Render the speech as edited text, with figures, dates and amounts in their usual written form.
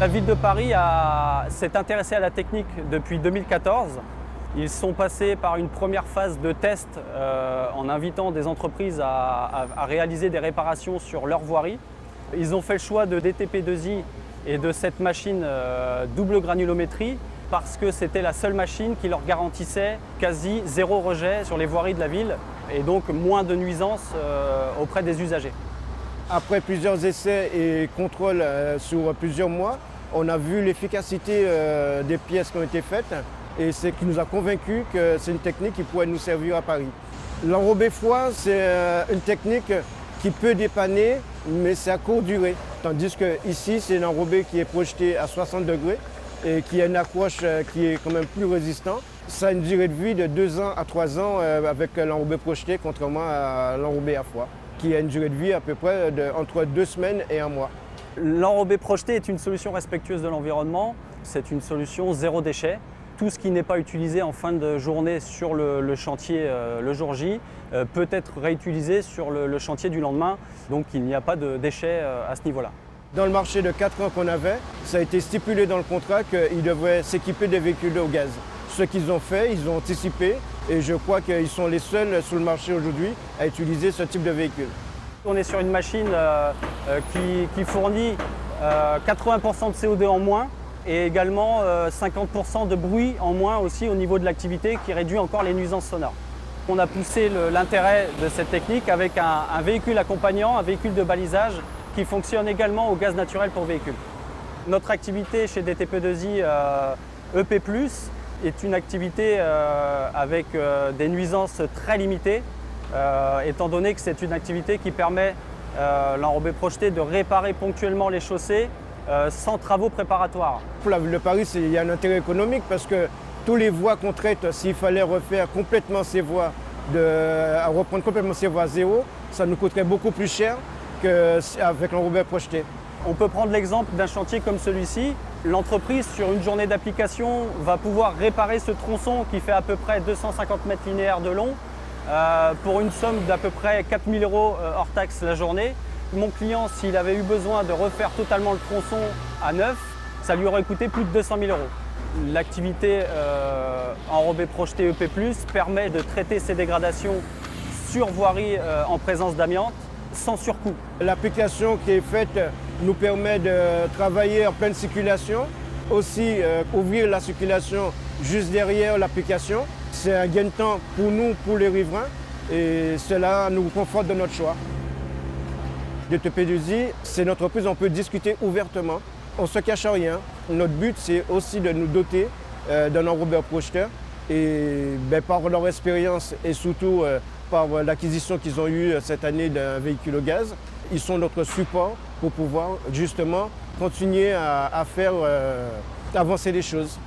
La ville de Paris s'est intéressée à la technique depuis 2014. Ils sont passés par une première phase de test en invitant des entreprises à réaliser des réparations sur leur voirie. Ils ont fait le choix de DTP2i et de cette machine double granulométrie parce que c'était la seule machine qui leur garantissait quasi zéro rejet sur les voiries de la ville et donc moins de nuisances auprès des usagers. Après plusieurs essais et contrôles sur plusieurs mois, on a vu l'efficacité des pièces qui ont été faites et c'est ce qui nous a convaincus que c'est une technique qui pourrait nous servir à Paris. L'enrobé froid, c'est une technique qui peut dépanner, mais c'est à courte durée. Tandis qu'ici, c'est un enrobé qui est projeté à 60 degrés et qui a une accroche qui est quand même plus résistante. Ça a une durée de vie de 2 ans à 3 ans avec l'enrobé projeté, contrairement à l'enrobé à froid, qui a une durée de vie à peu près entre 2 semaines et 1 mois. L'enrobé projeté est une solution respectueuse de l'environnement. C'est une solution zéro déchet. Tout ce qui n'est pas utilisé en fin de journée sur le chantier le jour J peut être réutilisé sur le chantier du lendemain. Donc il n'y a pas de déchets à ce niveau-là. Dans le marché de 4 ans qu'on avait, ça a été stipulé dans le contrat qu'ils devraient s'équiper des véhicules au gaz. Ce qu'ils ont fait, ils ont anticipé et je crois qu'ils sont les seuls sur le marché aujourd'hui à utiliser ce type de véhicule. On est sur une machine qui fournit 80% de CO2 en moins et également 50% de bruit en moins aussi au niveau de l'activité qui réduit encore les nuisances sonores. On a poussé l'intérêt de cette technique avec un véhicule accompagnant, un véhicule de balisage qui fonctionne également au gaz naturel pour véhicules. Notre activité chez DTP2i EP+, est une activité avec des nuisances très limitées, étant donné que c'est une activité qui permet l'enrobé projeté de réparer ponctuellement les chaussées sans travaux préparatoires. Pour la ville de Paris, il y a un intérêt économique parce que tous les voies qu'on traite, s'il fallait refaire complètement ces voies, reprendre complètement ces voies à zéro, ça nous coûterait beaucoup plus cher qu'avec l'enrobé projeté. On peut prendre l'exemple d'un chantier comme celui-ci. L'entreprise, sur une journée d'application, va pouvoir réparer ce tronçon qui fait à peu près 250 mètres linéaires de long pour une somme d'à peu près 4 000 € hors taxe la journée. Mon client, s'il avait eu besoin de refaire totalement le tronçon à neuf, ça lui aurait coûté plus de 200 000 €. L'activité enrobé projeté EP+, permet de traiter ces dégradations sur voirie en présence d'amiante sans surcoût. L'application qui est faite nous permet de travailler en pleine circulation, aussi ouvrir la circulation juste derrière l'application. C'est un gain de temps pour nous, pour les riverains, et cela nous conforte dans notre choix. DTP2i, c'est une entreprise, on peut discuter ouvertement, on ne se cache rien. Notre but, c'est aussi de nous doter d'un enrobeur projeteur et par leur expérience et surtout par l'acquisition qu'ils ont eue cette année d'un véhicule au gaz, ils sont notre support pour pouvoir justement continuer à faire avancer les choses.